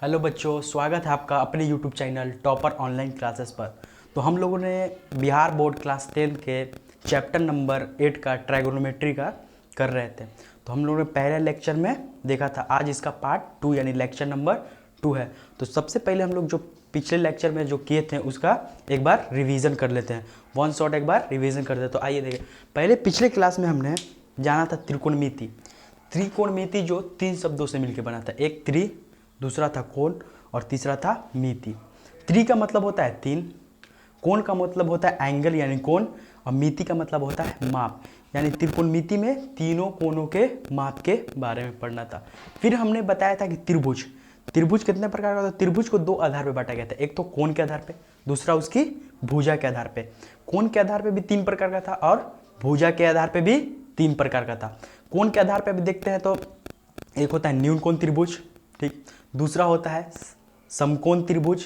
Hello बच्चों, स्वागत है आपका अपने YouTube channel topper online classes पर। तो हम लोगों ने बिहार बोर्ड क्लास 10 के चैप्टर नंबर 8 का ट्राइगोनोमेट्री का कर रहे थे। तो हम लोगों ने पहले लेक्चर में देखा था, आज इसका पार्ट 2 यानी लेक्चर नंबर 2 है। तो सबसे पहले हम लोग जो पिछले लेक्चर में जो किए थे उसका एक बार रिवीजन कर लेते हैं, वन शॉट एक बार रिवीजन कर देते हैं। तो आइए देखें, पहले पिछले क्लास में हमने जाना था त्रिकोणमिति। त्रिकोणमिति जो 3 शब्दों से मिलकर बना था, एक त्रि, दूसरा था कोण और तीसरा था मिति। त्रि का मतलब होता है 3, कोण का मतलब होता है एंगल यानी कोण, और मिति का मतलब होता है माप। यानी त्रिकोणमिति में तीनों कोणों के माप के बारे में पढ़ना था। फिर हमने बताया था कि त्रिभुज, त्रिभुज कितने प्रकार का होता है। त्रिभुज को 2 आधार पर बांटा गया था, एक तो कोण के आधार पे, दूसरा उसकी भुजा के आधार पे। कोण के आधार पे भी 3 प्रकार का था और भुजा के आधार पे भी 3 प्रकार का था। कोण के आधार पे भी देखते हैं तो एक होता है न्यून कोण त्रिभुज, ठीक, दूसरा होता है समकोण त्रिभुज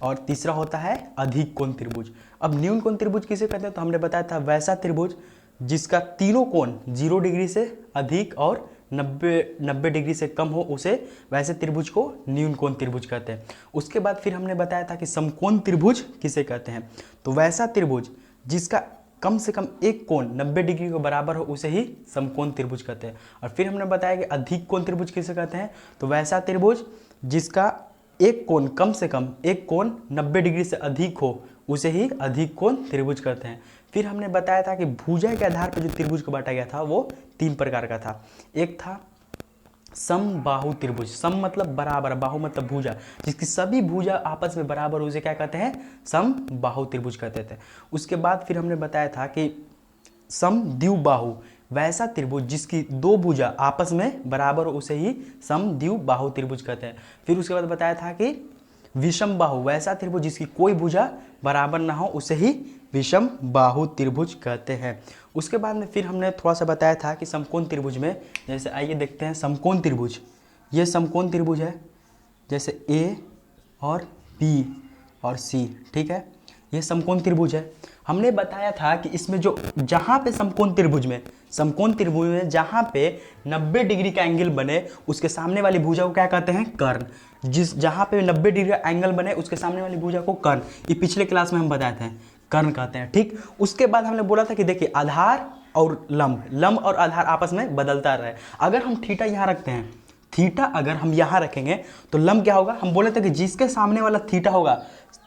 और तीसरा होता है अधिक कोण त्रिभुज। अब न्यून कोण त्रिभुज किसे कहते हैं, तो हमने बताया था वैसा त्रिभुज जिसका तीनों कोण 0 डिग्री से अधिक और 90 डिग्री से कम हो, उसे वैसे त्रिभुज को न्यून कोण त्रिभुज कहते हैं। उसके बाद फिर हमने बताया था कि समकोण त्रिभुज किसे कहते हैं, तो वैसा त्रिभुज जिसका कम से कम एक कोण 90 डिग्री के बराबर हो उसे ही समकोण त्रिभुज कहते हैं। और फिर हमने बताया कि अधिक कोण त्रिभुज किसे कहते हैं, तो वैसा त्रिभुज जिसका एक कोण कम से कम एक कोण 90 डिग्री से अधिक हो उसे ही अधिक कोण त्रिभुज कहते हैं। फिर हमने बताया था कि भुजा के आधार पर जो त्रिभुज को बांटा गया था वो 3 प्रकार का था। एक था समबाहु त्रिभुज, सम मतलब बराबर, बाहु मतलब भुजा, जिसकी सभी भुजा आपस में बराबर हो उसे क्या कहते हैं, समबाहु त्रिभुज कहते थे। उसके बाद फिर हमने बताया था कि समद्विबाहु, वैसा त्रिभुज जिसकी 2 भुजा आपस में बराबर हो उसे ही समद्विबाहु त्रिभुज कहते हैं। फिर उसके बाद बताया था कि विषम बाहु, वैसा त्रिभुज जिसकी कोई भुजा बराबर ना हो उसे ही विषम बाहु त्रिभुज कहते हैं। उसके बाद में फिर हमने थोड़ा सा बताया था कि समकोण त्रिभुज में, जैसे आइए देखते हैं समकोण त्रिभुज, ये समकोण त्रिभुज है, जैसे ए और बी और सी, ठीक है, ये समकोण त्रिभुज है। हमने बताया था कि इसमें जो जहाँ पे समकोण त्रिभुज में जहाँ पे 90 डिग्री का एंगल बने उसके सामने वाली भुजा को क्या कहते हैं, कर्ण। जिस जहाँ पे 90 डिग्री का एंगल बने उसके सामने वाली भुजा को कर्ण, ये पिछले क्लास में हम बताए थे, कर्ण कहते हैं, ठीक। उसके बाद हमने बोला था कि देखिए आधार और लंब और आधार आपस में बदलता रहे। अगर हम थीटा यहाँ रखते हैं, थीटा अगर हम यहाँ रखेंगे तो लंब क्या होगा, हम बोले थे कि जिसके सामने वाला थीटा होगा,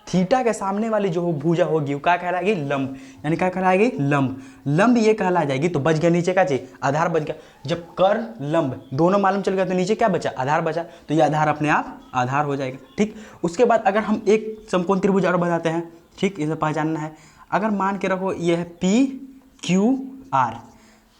थीटा के सामने वाली जो भुजा होगी वो क्या कहलाएगी, लंब, यानी क्या कहलाएगी, लंब। लंब ये कहला जाएगी, तो बच गया नीचे का चीज, आधार बच गया। जब कर्ण लंब दोनों मालूम चल गया तो नीचे क्या बचा, आधार बचा, तो ये आधार अपने आप आधार हो जाएगा, ठीक। उसके बाद अगर हम एक समकोण त्रिभुज और बनाते हैं, ठीक, इसे पहचानना है। अगर मान के रखो ये है पी क्यू आर,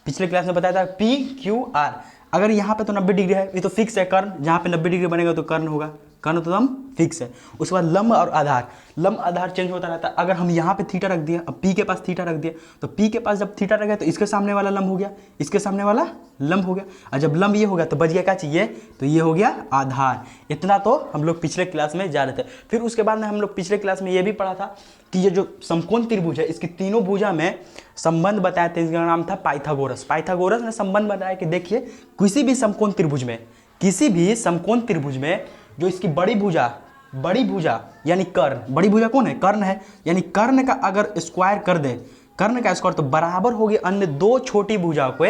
पिछले क्लास में बताया था पी क्यू आर, अगर यहाँ पे तो 90 डिग्री है, ये तो फिक्स है कर्ण, जहाँ पे 90 डिग्री बनेगा तो कर्ण होगा, कर्ण तो हम फिक्स है। उसके बाद लंब और आधार, लंब आधार चेंज होता रहता है। अगर हम यहाँ पे थीटा रख दिया, अब पी के पास थीटा रख दिया, तो पी के पास जब थीटा रख गया तो इसके सामने वाला लंब हो गया, इसके सामने वाला लंब हो गया, और जब लंब ये हो गया तो बच गया क्या चाहिए, तो ये हो गया आधार। इतना तो हम लोग पिछले क्लास में जा रहे थे। फिर उसके बाद में हम लोग पिछले क्लास में ये भी पढ़ा था कि ये जो समकोण त्रिभुज है इसकी तीनों भुजा में संबंध बताया था, इसका नाम था पाइथागोरस। पाइथागोरस ने संबंध बताया कि देखिए किसी भी समकोण त्रिभुज में, किसी भी समकोण त्रिभुज में जो इसकी बड़ी भुजा यानी कर्ण, बड़ी भुजा कौन है, कर्ण है, यानी कर्ण का अगर स्क्वायर कर दे, कर्ण का स्क्वायर तो बराबर होगी अन्य 2 छोटी भुजा को,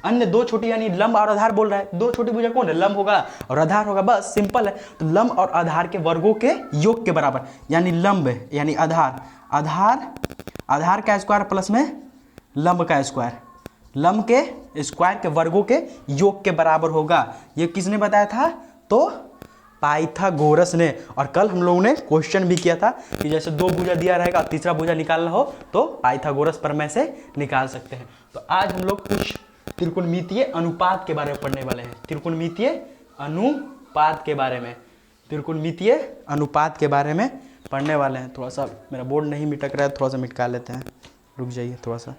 अन्य 2 छोटी यानी लंब और आधार बोल रहा है, 2 छोटी भुजा कौन है, लंब होगा और आधार होगा, बस सिंपल है। तो लंब और आधार के वर्गों के योग के बराबर, यानी लंब यानी आधार, आधार का स्क्वायर प्लस में लंब का स्क्वायर, लंब के स्क्वायर के वर्गों के योग के बराबर होगा। ये किसने बताया था, तो पाइथागोरस ने। और कल हम लोगों ने क्वेश्चन भी किया था कि जैसे 2 भुजा दिया रहेगा और तीसरा भुजा निकालना हो तो पाइथागोरस प्रमेय से निकाल सकते हैं। तो आज हम लोग कुछ त्रिकोणमितीय अनुपात के बारे में पढ़ने वाले हैं, त्रिकोणमितीय अनुपात के बारे में, त्रिकोणमितीय अनुपात के बारे में पढ़ने वाले हैं। थोड़ा सा मेरा बोर्ड नहीं मिटक रहा है, थोड़ा सा मिटका लेते हैं, रुक जाइए थोड़ा सा।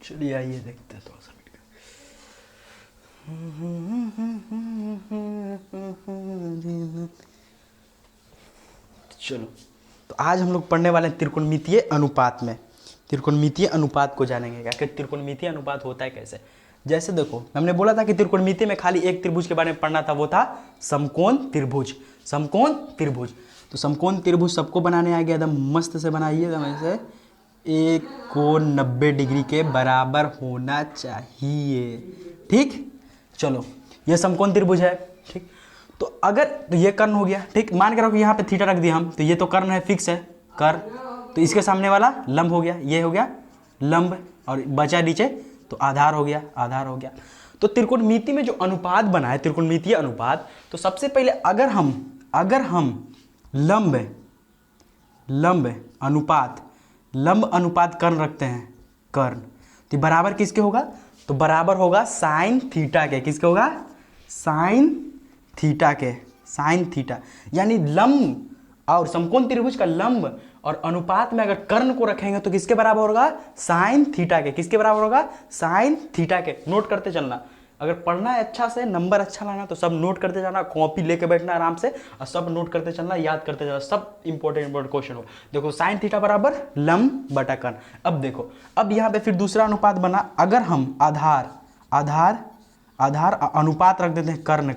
चलिए आइए देखते हैं थोड़ा सा मिट कर। चलो, तो आज हम लोग पढ़ने वाले हैं त्रिकोणमितीय अनुपात में। त्रिकोणमितीय अनुपात को जानेंगे क्या कि त्रिकोणमितीय अनुपात होता है कैसे। जैसे देखो, हमने बोला था कि त्रिकोणमिति में खाली एक त्रिभुज के बारे में पढ़ना था, वो था समकोण त्रिभुज। समकोण त्रिभुज, तो समकोण त्रिभुज सबको बनाने आ गया, एकदम मस्त से बनाइए, एकदम ऐसे एक कोण 90 डिग्री के बराबर होना चाहिए। ठीक, चलो ये समकोण त्रिभुज है। ठीक, तो अगर तो ये कर्ण हो गया। ठीक, मान के रखो यहाँ पे थीटा रख दिया हम, तो ये तो कर्ण है, फिक्स है कर्ण, तो इसके सामने वाला लंब हो गया, ये हो गया लंब, और बचा नीचे तो आधार हो गया, आधार हो गया। तो त्रिकोणमिति में जो अनुपात बना है, त्रिकोणमितीय अनुपात, तो सबसे पहले अगर हम लंब अनुपात कर्ण रखते हैं, कर्ण, तो बराबर किसके होगा, तो बराबर होगा साइन थीटा के। किसके होगा, साइन थीटा के, साइन थीटा। यानी लंब और समकोण त्रिभुज का लंब और अनुपात में अगर कर्ण को रखेंगे तो किसके बराबर होगा, साइन थीटा के। किसके बराबर होगा, साइन थीटा के। नोट करते चलना, अगर पढ़ना है अच्छा से, नंबर अच्छा लाना, तो सब नोट करते जाना, कॉपी लेके बैठना आराम से और सब नोट करते चलना, याद करते जाना, सब इंपॉर्टेंट क्वेश्चन हो। देखो साइन थीटा बराबर लंब बटा कर्ण। अब देखो, अब यहाँ पे फिर दूसरा अनुपात बना, अगर हम आधार अनुपात रख देते हैं कर्ण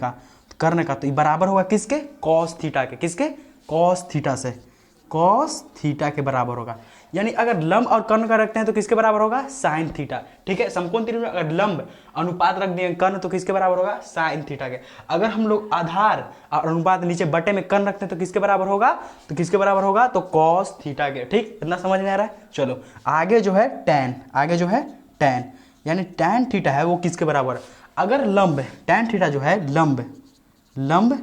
का, तो ये बराबर होगा किसके, कॉस थीटा के। किसके, कॉस थीटा से, कॉस थीटा के बराबर होगा। यानी अगर लंब और कर्ण का रखते हैं तो किसके बराबर होगा, साइन थीटा। ठीक है, समकोण त्रिभुज अगर लंब अनुपात रख दिए कर्ण तो किसके बराबर होगा, साइन थीटा के। अगर हम लोग आधार और अनुपात नीचे बटे में कर्ण रखते हैं तो किसके बराबर होगा, तो किसके बराबर होगा, तो कॉस थीटा के। ठीक, इतना समझ में आ रहा है। चलो आगे जो है टैन, यानी टैन थीटा है वो किसके बराबर, अगर लंब टैन थीटा जो है लंब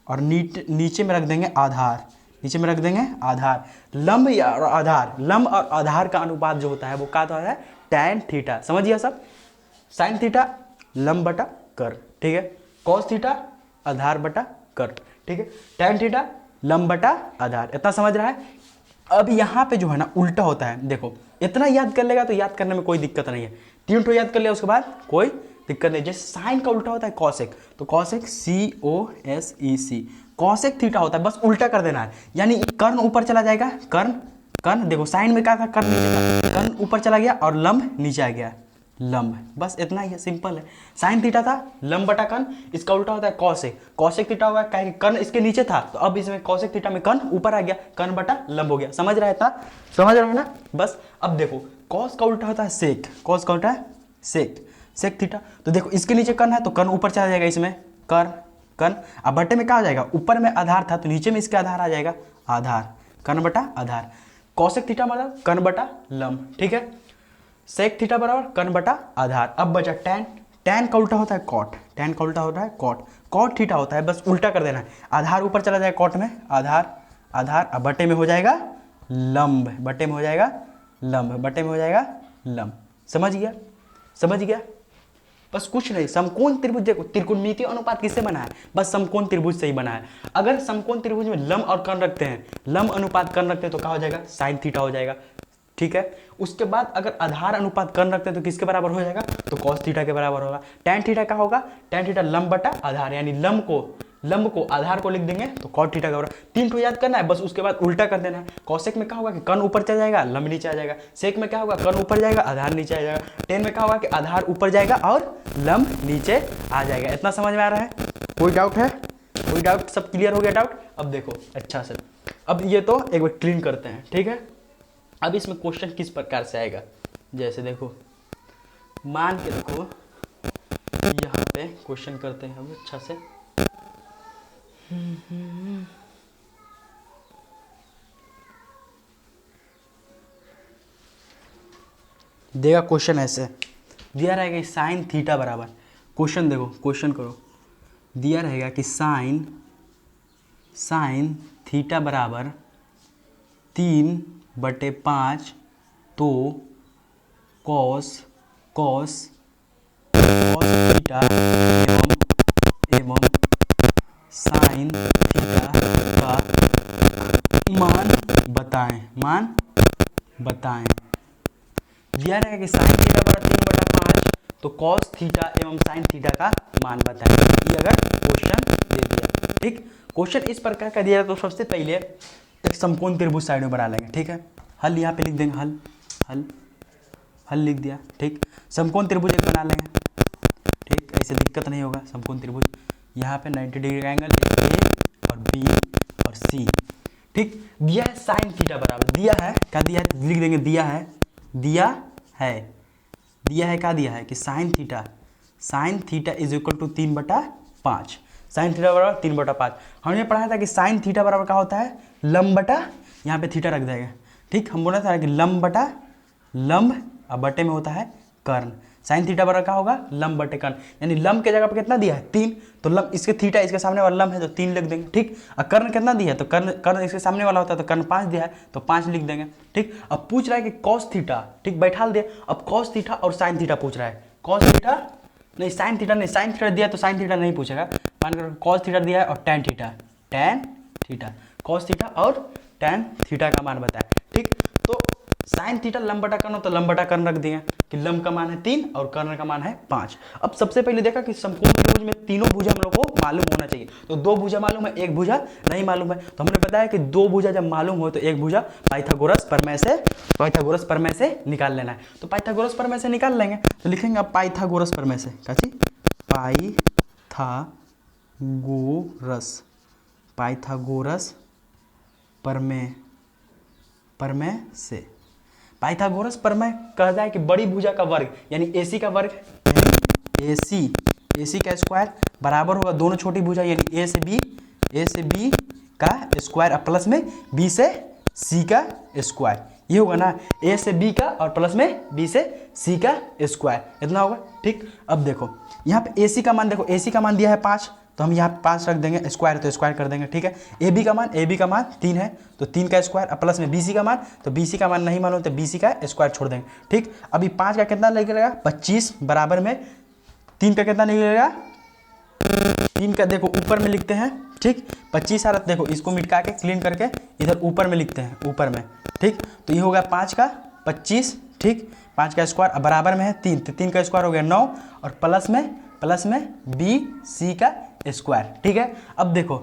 और नीचे में रख देंगे आधार, नीचे में रख देंगे आधार। लंब और आधार का अनुपात जो होता है वो क्या होता है, टैन थीटा। समझिए सब, साइन थीटा लंब बटा कर्ण, ठीक है, कॉस थीटा आधार बटा कर्ण, ठीक है, टैन थीटा लंब बटा आधार। इतना समझ रहा है। अब यहाँ पे जो है ना उल्टा होता है। देखो इतना याद कर लेगा तो याद करने में कोई दिक्कत नहीं है, 3 ठो याद कर लिया उसके बाद कोई दिक्कत नहीं। जैसे साइन का उल्टा होता है कॉसेक, तो कॉसेक COSEC, कॉसेक थीटा होता है, बस उल्टा कर देना है। यानी कर्ण ऊपर चला जाएगा, कर्ण देखो साइन में क्या था, कर्ण नीचे था, कर्ण ऊपर चला गया और लंब नीचे आ गया, लंब। बस इतना ही है, सिंपल है। साइन थीटा था लंब बटा कर्ण, इसका उल्टा होता है कॉसेक, कॉसेक थीटा होगा क्या, कर्ण इसके नीचे था तो अब इसमें कॉसेक थीटा में कर्ण ऊपर आ गया, कर्ण बटा लंब हो गया। समझ रहा है था, समझ रहा है ना। बस अब देखो कॉस का उल्टा होता है सेक, कॉस का उल्टा है सेक थीटा। तो देखो इसके नीचे कर्ण है तो कर्ण ऊपर चला जाएगा, इसमें कर्ण, अब बटे में क्या हो जाएगा, ऊपर में आधार था तो नीचे में इसके आधार आ जाएगा, आधार, कर्ण बटा आधार। कॉसेक थीटा मतलब कर्ण बटा लंब, ठीक है, सेक थीटा बराबर कर्ण बटा आधार। अब बचा टैन का उल्टा होता है कॉट, टैन का उल्टा होता है कॉट थीटा होता है, बस उल्टा कर देना है। आधार ऊपर चला जाएगा कॉट में, आधार, अब बटे में हो जाएगा लंब, बटे में हो जाएगा लंब। समझ गया। बस कुछ नहीं, समकोण त्रिभुज देखो, त्रिकोणमितीय अनुपात किससे बना है, बस समकोण त्रिभुज से ही बना है। अगर समकोण त्रिभुज में लंब और कर्ण रखते हैं, लंब अनुपात कर्ण रखते हैं तो क्या हो जाएगा, साइन थीटा हो जाएगा, ठीक है। उसके बाद अगर आधार अनुपात कर्ण रखते हैं तो किसके बराबर हो जाएगा, तो कॉस थीटा के बराबर होगा। टैन थीटा क्या होगा, टैन थीटा लंब बटा आधार, यानी लंब को आधार को लिख देंगे तो कॉट थीटा का बराबर। 3 ठो याद करना है, बस उसके बाद उल्टा कर देना है। कॉसेक में क्या होगा कि कर्ण ऊपर चला जाएगा, लंब नीचे आ जाएगा। सेक में क्या होगा, कर्ण ऊपर जाएगा, आधार नीचे आ जाएगा। टेन में क्या होगा कि आधार ऊपर जाएगा और लंब नीचे आ जाएगा। इतना समझ में आ रहा है, कोई डाउट है, कोई डाउट, सब क्लियर हो गया डाउट। अब देखो अच्छा से, अब ये तो एक बार क्लीन करते हैं, ठीक है। अब इसमें क्वेश्चन किस प्रकार से आएगा, जैसे देखो मान के रखो यहाँ पे क्वेश्चन करते हैं हम अच्छा से। देगा क्वेश्चन ऐसे दिया रहेगा कि साइन थीटा बराबर, क्वेश्चन देखो, क्वेश्चन करो, दिया रहेगा कि साइन थीटा बराबर 3/5 तो कॉस थीटा एवं साइन थीटा का मान बताएं। दिया रहेगा कि साइन थीटा बराबर 3/5 तो कॉस थीटा एवं साइन थीटा का मान बताएं। ये अगर क्वेश्चन दे दिया, ठीक, क्वेश्चन इस प्रकार का दिया तो सबसे पहले एक समकोण त्रिभुज साइड में बना लेंगे, ठीक है। हल यहाँ पे लिख देंगे, हल हल हल लिख दिया, ठीक। समकोण त्रिभुज एक बना लेंगे, ठीक, ऐसे दिक्कत नहीं होगा। समकोण त्रिभुज यहाँ पे 90 डिग्री का एंगल ए और बी और सी, ठीक। दिया है साइन थीटा बराबर, दिया है क्या, दिया है लिख देंगे, दिया है क्या दिया है कि sine theta is equal to 3/5। Sine theta बराबर 3/5। हमने पढ़ा था कि साइन थीटा बराबर क्या होता है, लंब बटा, यहाँ पे थीटा रख देगा, ठीक। हम बोला था कि लंब बटा लंब और बटे में होता है कर्ण। साइन थीटा बराबर क्या होगा, लंब बटे कर्ण, यानी लंब के जगह पे कितना दिया है 3, तो लंब इसके थीटा इसके सामने वाला लंब है तो 3 लिख देंगे, ठीक। और कर्ण कितना दिया है, तो कर्ण इसके सामने वाला होता है तो कर्ण 5 दिया है तो 5 लिख देंगे, ठीक। अब पूछ रहा है कि कॉस थीटा, ठीक, बैठा दिया। अब कॉस थीटा और साइन थीटा पूछ रहा है, कॉस थीटा नहीं, साइन थीटा नहीं, साइन थीटा दिया तो साइन थीटा नहीं पूछेगा। मान कर कॉस थीटा दिया है और टैन थीटा, कॉस थीटा और टैन थीटा का मान बताया, ठीक। तो साइन थीटा लंब बटा कर्ण, तो लंब बटा कर्ण रख दिए कि लंब का मान है 3 और कर्ण का मान है 5। अब सबसे पहले देखा कि समकोण त्रिभुज में तीनों भुजा हम लोग को मालूम होना चाहिए, तो 2 भुजा मालूम है, 1 भुजा नहीं मालूम है। तो हमने बताया कि 2 भुजा जब मालूम हो तो 1 भुजा पाइथागोरस प्रमेय से निकाल लेना है। तो पाइथागोरस प्रमेय से निकाल लेंगे, तो लिखेंगे अब पाइथागोरस प्रमेय से, पाइथागोरस प्रमेय से। पाइथागोरस प्रमेय कहता है कि बड़ी भुजा का वर्ग यानी AC का वर्ग, AC का स्क्वायर बराबर होगा दोनों छोटी भुजा यानी A से B का स्क्वायर और प्लस में B से C का स्क्वायर, ये होगा ना, A से B का और प्लस में B से C का स्क्वायर, इतना होगा, ठीक। अब देखो यहाँ पे AC का मान, देखो AC का मान दिया है 5, तो हम यहाँ पे 5 रख देंगे, स्क्वायर तो स्क्वायर कर देंगे, ठीक है। AB का मान 3 है तो 3 का स्क्वायर और प्लस में BC का मान, तो BC का मान नहीं मालूम तो BC का स्क्वायर छोड़ देंगे, ठीक। अभी 5 का कितना निकलेगा 25 बराबर में 3 का कितना निकलेगा, 3 का देखो ऊपर में लिखते हैं, ठीक। 25 आ रहा, देखो इसको मिटा के क्लीन करके इधर ऊपर में लिखते हैं, ऊपर में, ठीक। तो ये होगा 5 का 25, ठीक। 5 का स्क्वायर बराबर में है 3, तो 3 का स्क्वायर हो गया 9 और प्लस में BC का स्क्वायर, ठीक है। अब देखो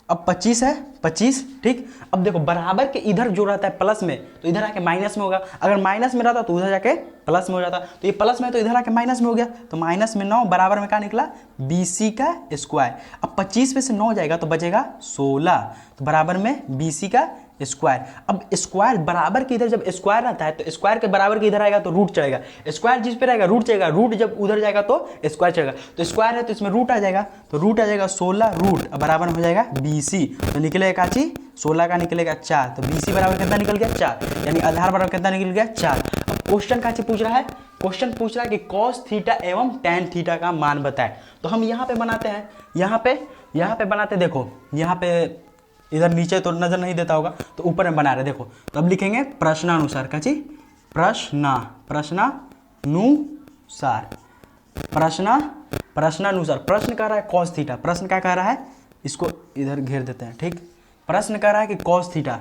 अब 25 है 25, ठीक। अब देखो बराबर के इधर जो रहता है प्लस में तो इधर आके माइनस में होगा, अगर माइनस में रहता तो उधर जाके प्लस में हो जाता, तो ये प्लस में तो इधर आके माइनस में हो गया, तो माइनस में 9 बराबर में क्या निकला BC का स्क्वायर। अब 25 में से 9 जाएगा तो बचेगा 16, तो बराबर में BC का स्क्वायर। अब स्क्वायर बराबर के इधर जब स्क्वायर रहता है तो स्क्वायर के बराबर के इधर आएगा तो रूट चढ़ेगा, स्क्वायर जिस पे रहेगा रूट चढ़ेगा, रूट जब उधर जाएगा तो स्क्वायर चढ़ेगा, तो स्क्वायर है तो इसमें रूट आ जाएगा, तो रूट आ जाएगा 16 रूट बराबर हो जाएगा BC, तो निकलेगा काची 16 का निकलेगा 4, तो BC बराबर कितना निकल गया 4, यानी आधार बराबर कितना निकल गया 4। अब क्वेश्चन काची पूछ रहा है, क्वेश्चन पूछ रहा है कि कॉस थीटा एवं टैन थीटा का मान बताए, तो हम यहाँ पे बनाते हैं, यहाँ पे बनाते, देखो यहाँ पे इधर नीचे तो नजर नहीं देता होगा तो ऊपर में बना रहे, देखो तो अब लिखेंगे प्रश्नानुसार, काची प्रश्नानुसार प्रश्न कह रहा है कॉस थीटा, प्रश्न क्या कह रहा है, इसको इधर घेर देते हैं, ठीक। प्रश्न कह रहा है कि कॉस थीटा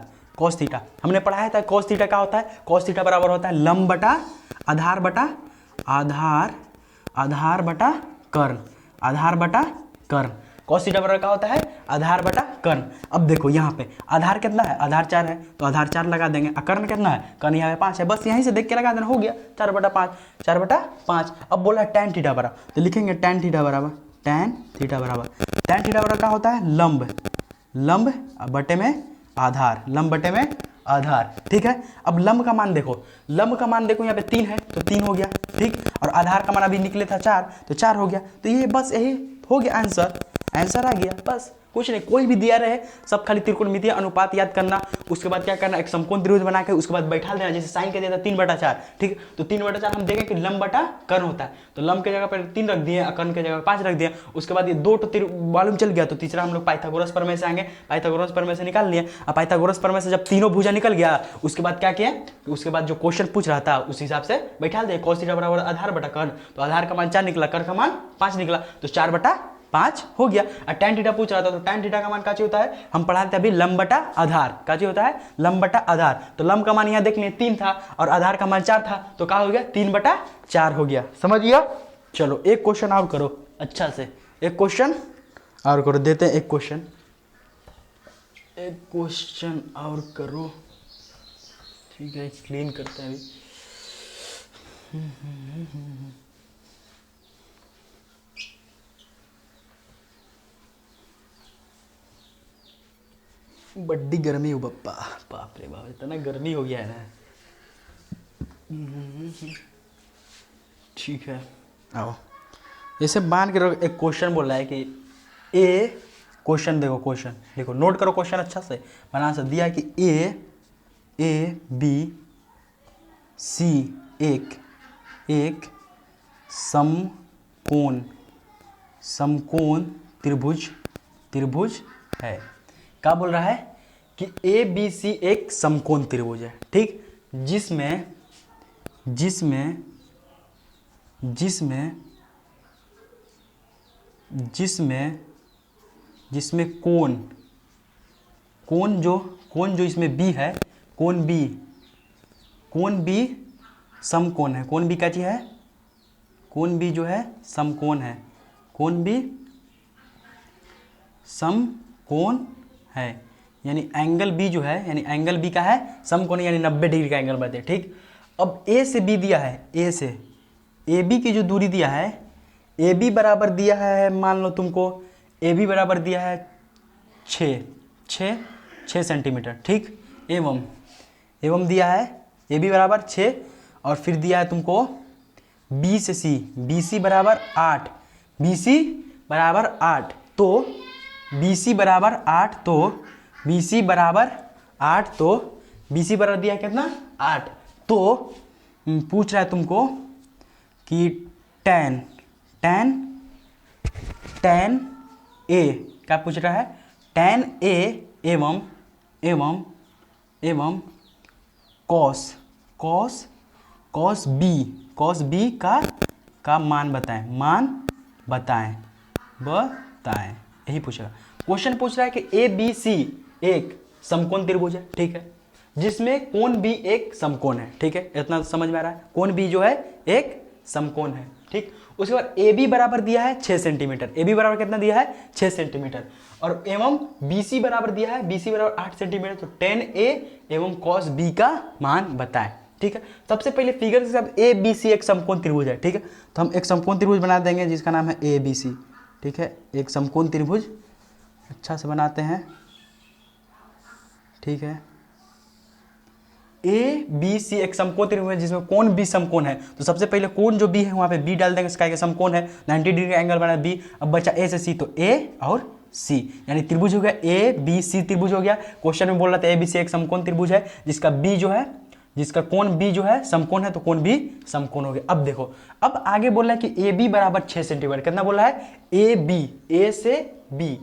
हमने पढ़ाया था, कॉस थीटा क्या होता है, कॉस थीटा बराबर होता है लंब बटा आधार बटा कर्ण, कॉस थीटा बराबर क्या होता है आधार बटा कर्ण। अब देखो यहाँ पे आधार कितना है, आधार 4 है तो आधार 4 लगा देंगे, कर्ण कितना है, कर्ण यहाँ पे 5 है, बस यहीं से देख के लगा देना, हो गया 4/5। अब बोला टैन थीटा बराबर, तो लिखेंगे टैन थीटा बराबर क्या होता है लंब बटे में आधार, ठीक है। अब लंब का मान देखो यहाँ पे 3 है तो 3 हो गया, ठीक। और आधार का मान अभी निकले था 4 तो 4 हो गया, तो ये बस यही हो गया आंसर आ गया, बस कुछ नहीं, कोई भी दिया रहे सब खाली त्रिकोणमितीय अनुपात याद करना, उसके बाद क्या करना, एक समकोण त्रिभुज बना के उसके बाद बैठा देना, जैसे साइन का दिया था 3/4, ठीक। तो 3/4 हम देखें कि लंब बटा कर्ण होता है, तो लंब के जगह पर 3 रख दिए, कर्ण के जगह पर 5 रख दिए, उसके बाद ये 2 तो मालूम चल गया, तो तीसरा हम लोग पाइथागोरस प्रमेय से आएंगे, पाइथागोरस प्रमेय से निकाल लिए। अब पाइथागोरस प्रमेय से जब तीनों भुजा निकल गया उसके बाद क्या किया, उसके बाद जो क्वेश्चन पूछ रहा था उस हिसाब से बैठा दिए, cos थीटा बराबर आधार बटा कर्ण, तो आधार का मान 4 निकला, कर्ण का मान 5 निकला, तो 4/5 हो गया। और टैन थीटा पूछ रहा था तो टैन थीटा का मान काची होता है, हम पढ़ा थे अभी लंब बटा आधार, काची होता है लंब बटा आधार, तो लंब का मान यहाँ देख लिए 3 था और आधार का मान 4 था, तो क्या हो गया 3/4 हो गया, समझ गया। चलो एक क्वेश्चन और करो अच्छा से, एक क्वेश्चन और करो, देते हैं एक क्वेश्चन एक क्वेश्चन और करो, ठीक है, क्लीन करते हैं अभी। बड्डी गर्मी हो बप्पा, बाप रे बाप, इतना गर्मी हो गया है ना। ठीक है, आओ जैसे मान के रखो, एक क्वेश्चन बोल रहा है कि ए, क्वेश्चन देखो, क्वेश्चन देखो, नोट करो क्वेश्चन अच्छा से, बना से दिया है कि ए बी सी एक समकोण त्रिभुज है। क्या बोल रहा है कि ए बी सी एक समकोण त्रिभुज है, ठीक, जिसमें कोण जो इसमें बी है, कोण बी समकोण है। कोण बी क्या चीज है? कोण बी जो है समकोण है, कोण बी समकोण है, यानी एंगल बी जो है, यानी एंगल बी का है समकोण, यानी 90 डिग्री का एंगल बनते हैं, ठीक। अब ए से बी दिया है, ए से ए बी की जो दूरी दिया है, ए बी बराबर दिया है, मान लो तुमको ए बी बराबर दिया है 6 सेंटीमीटर, ठीक। एवं दिया है ए बी बराबर 6, और फिर दिया है तुमको बी से सी, बी सी बराबर 8, बी सी बराबर 8, तो बी सी बराबर 8, तो बी सी बराबर 8, तो बी सी बराबर दिया कितना 8, तो पूछ रहा है तुमको कि tan ए, क्या पूछ रहा है? tan ए एवं cos b का मान बताएं, यही पूछ रहा है। क्वेश्चन पूछ रहा है कि ए बी सी एक समकोण त्रिभुज है, ठीक है, जिसमें कोण बी एक समकोण है, ठीक है, इतना समझ में आ रहा है। कोण बी जो है एक समकोण है, ठीक। उसके बाद ए बी बराबर दिया है 6 सेंटीमीटर, ए बी बराबर कितना दिया है 6 सेंटीमीटर, और एवं बी सी बराबर दिया है, बी सी बराबर 8 सेंटीमीटर, तो tan ए एवं cos b का मान बताएं, ठीक है। सबसे पहले फिगर के साथ ए बी सी एक समकोण त्रिभुज है, ठीक है, तो हम एक समकोण त्रिभुज बना देंगे जिसका नाम है ए बी सी, ठीक है, एक समकोण त्रिभुज अच्छा से बनाते हैं, ठीक है। ए बी सी एक समकोण त्रिभुज जिसमें कोण बी समकोण है, तो सबसे पहले कोण जो बी है वहां पे बी डाल देंगे, इसका समकोण है 90 डिग्री का एंगल बना बी। अब बचा ए से सी, तो ए और सी, यानी त्रिभुज हो गया, ए बी सी त्रिभुज हो गया। क्वेश्चन में बोल रहा था ए बी सी एक समकोण त्रिभुज है जिसका बी जो है, जिसका कोण बी जो है समकोण है, तो कोण बी समकोण हो गया। अब देखो, अब आगे बोल रहा है कि ए बी बराबर 6 सेंटीमीटर, कितना बोल रहा है? ए बी, ए से बी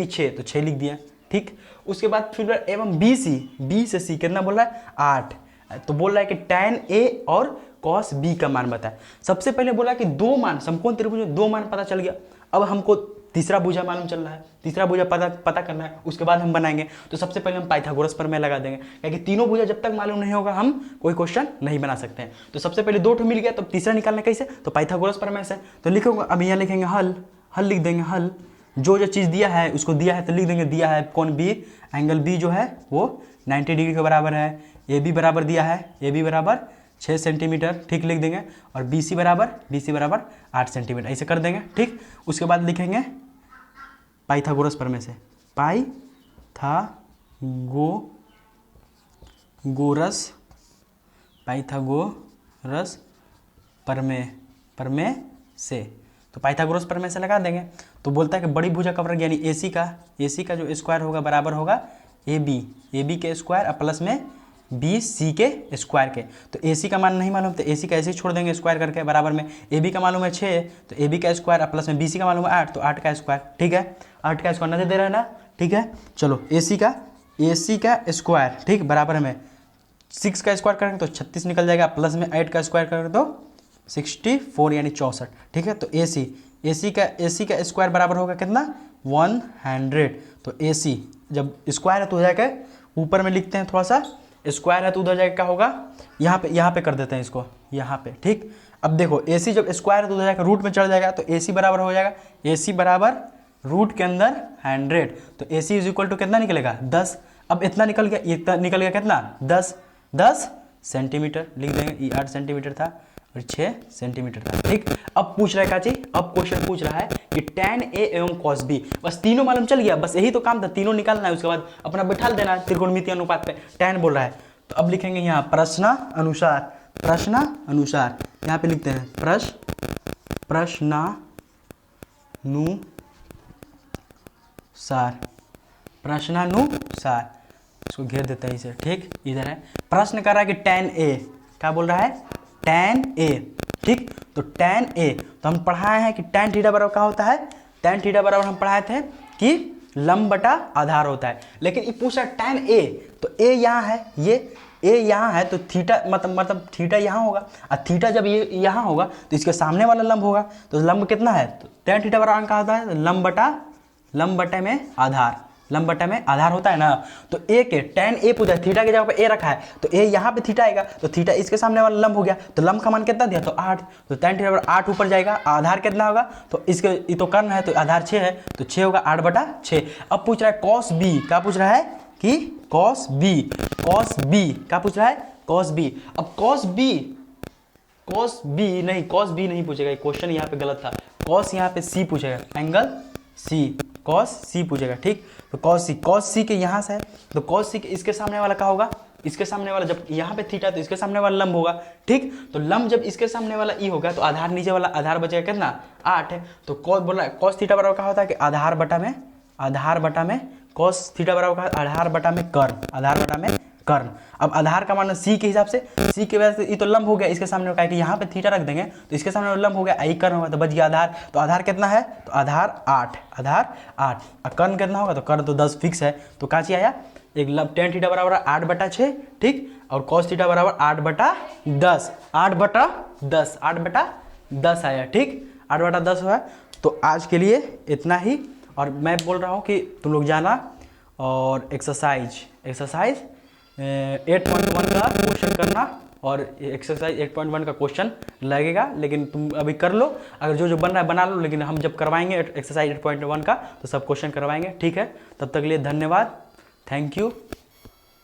6, तो 6 लिख दिया, ठीक। उसके बाद फिर एवं बी सी, बी से सी कितना बोल रहा है? 8, तो बोल रहा है कि tan ए और cos b का मान बताए। सबसे पहले बोला कि दो मान, समकोण त्रिभुज में दो मान पता चल गया। अब हमको तीसरा भुजा मालूम चल रहा है, तीसरा भुजा पता करना है, उसके बाद हम बनाएंगे। तो सबसे पहले हम पाइथागोरस प्रमेय लगा देंगे, क्योंकि तीनों भुजा जब तक मालूम नहीं होगा हम कोई क्वेश्चन नहीं बना सकते हैं। तो सबसे पहले 2 मिल गया, तो तीसरा निकालना कैसे? तो पाइथागोरस प्रमेय से। तो लिखोगे, अब यहाँ लिखेंगे हल लिख देंगे, हल जो चीज़ दिया है उसको दिया है तो लिख देंगे, दिया है कोण बी, एंगल बी जो है वो 90 डिग्री के बराबर है। ए बी बराबर दिया है, ए बी बराबर 6 सेंटीमीटर, ठीक, लिख देंगे। और बी सी बराबर 8 सेंटीमीटर, ऐसे कर देंगे, ठीक। उसके बाद लिखेंगे पाइथागोरस प्रमेय से, पाइथागोरस प्रमेय से, तो पाइथागोरस प्रमेय से लगा देंगे। तो बोलता है कि बड़ी भुजा का वर्ग यानी ए सी का जो स्क्वायर होगा बराबर होगा ए बी के स्क्वायर और प्लस में बी सी के स्क्वायर के। तो ए सी का मान नहीं मालूम, तो ए सी का ऐसे ही छोड़ देंगे स्क्वायर करके, बराबर में ए बी का मालूम है 6, तो ए बी का स्क्वायर और प्लस में बी सी का मालूम है 8, तो 8 का स्क्वायर, ठीक है, 8 का स्क्वायर नजर दे रहा है ना, ठीक है। चलो ए सी का स्क्वायर, ठीक, बराबर में 6 का स्क्वायर करेंगे तो 36 निकल जाएगा, प्लस में 8 का स्क्वायर करेंगे तो 64 यानी 64, ठीक है। तो ए सी का स्क्वायर बराबर होगा कितना? 100। तो ए सी जब स्क्वायर है तो हो जाएगा, ऊपर में लिखते हैं थोड़ा सा, स्क्वायर है तो उधर जाएगा क्या होगा, यहाँ पे कर देते हैं इसको, यहाँ पे, ठीक। अब देखो ए सी जब स्क्वायर है तो उधर जाएगा रूट में चढ़ जाएगा, तो ए सी बराबर हो जाएगा, ए सी बराबर रूट के अंदर 100, तो AC इज इक्वल टू कितना निकलेगा 10। अब इतना निकल गया, इतना निकल गया कितना 10 सेंटीमीटर लिख देंगे। ये 8 सेंटीमीटर था और 6 सेंटीमीटर था, ठीक। अब पूछ रहा है काची, अब क्वेश्चन पूछ रहा है कि tan A एवं cos B, बस तीनों मालूम चल गया, बस यही तो काम था, तीनों निकालना है, उसके बाद अपना बैठा देना है त्रिकोणमितीय अनुपात पे। tan बोल रहा है तो अब लिखेंगे यहाँ प्रश्नानुसार, प्रश्नानुसार यहाँ पे लिखते हैं प्रश्नानुसार, प्रश्नानुसार, इसको घेर देते हैं इसे, ठीक। इधर है प्रश्न कर रहा है कि tan A, क्या बोल रहा है tan A, ठीक। तो tan A तो हम पढ़ाए हैं कि tan थीटा बराबर क्या होता है, tan थीटा बराबर हम पढ़ाए थे कि लंब बटा आधार होता है। लेकिन ये पूछा tan A, तो A यहाँ है, ये A यहाँ है, तो थीटा मतलब थीटा यहाँ होगा, और थीटा जब ये यहाँ होगा तो इसके सामने वाला लंब होगा, तो लंब कितना है, तो tan थीटा बराबर क्या होता है, लंब बटे में आधार, लंब बटे में आधार होता है ना। तो A के tan A पूछा, थीटा की जगह पे A रखा है, तो A यहाँ पे थीटा आएगा, तो थीटा इसके सामने वाला लंब हो गया, तो लंब का मान कितना दिया, तो 8, तो tan थीटा बराबर 8 ऊपर जाएगा, आधार कितना होगा, तो इसके ये तो कर्ण है तो आधार 6 है, तो 6 होगा 8/6। अब पूछ रहा है cos B, क्या पूछ रहा है कि cos B, क्या पूछ रहा है cos B। अब cos B नहीं पूछेगा, क्वेश्चन यहाँ पे गलत था, cos यहाँ पे C पूछेगा, एंगल C, cos C पूछेगा, ठीक। तो cos C के यहाँ से है, तो cos C के इसके सामने वाला क्या होगा, इसके सामने वाला, जब यहाँ पे थीटा तो इसके सामने वाला लंब होगा, ठीक। तो लंब जब इसके सामने वाला ई होगा तो आधार नीचे वाला आधार बचेगा कितना 8 है, तो cos बोल रहा है cos थीटा बराबर क्या होता है कि आधार बटा में cos थीटा बराबर आधार बटा में कर्ण। अब आधार का मान C के हिसाब से, C के वजह से ये तो लंब हो गया, इसके सामने का कि यहाँ पे थीटा रख देंगे तो इसके सामने लंब हो गया, आई कर्ण होगा, तो बच गया आधार, तो आधार कितना है, तो आधार 8, और कर्ण कितना होगा, तो कर्ण तो 10 फिक्स है, तो काची आया एक लंब tan थीटा बराबर 8/6, ठीक, और cos थीटा बराबर 8/10, 8/10 आया, ठीक, 8/10 हुआ। तो आज के लिए इतना ही, और मैं बोल रहा हूँ कि तुम लोग जाना और एक्सरसाइज 8.1 का क्वेश्चन करना, और एक्सरसाइज 8.1 का क्वेश्चन लगेगा, लेकिन तुम अभी कर लो, अगर जो बन रहा है बना लो, लेकिन हम जब करवाएंगे एक्सरसाइज 8.1 का तो सब क्वेश्चन करवाएंगे, ठीक है। तब तक के लिए धन्यवाद, थैंक यू।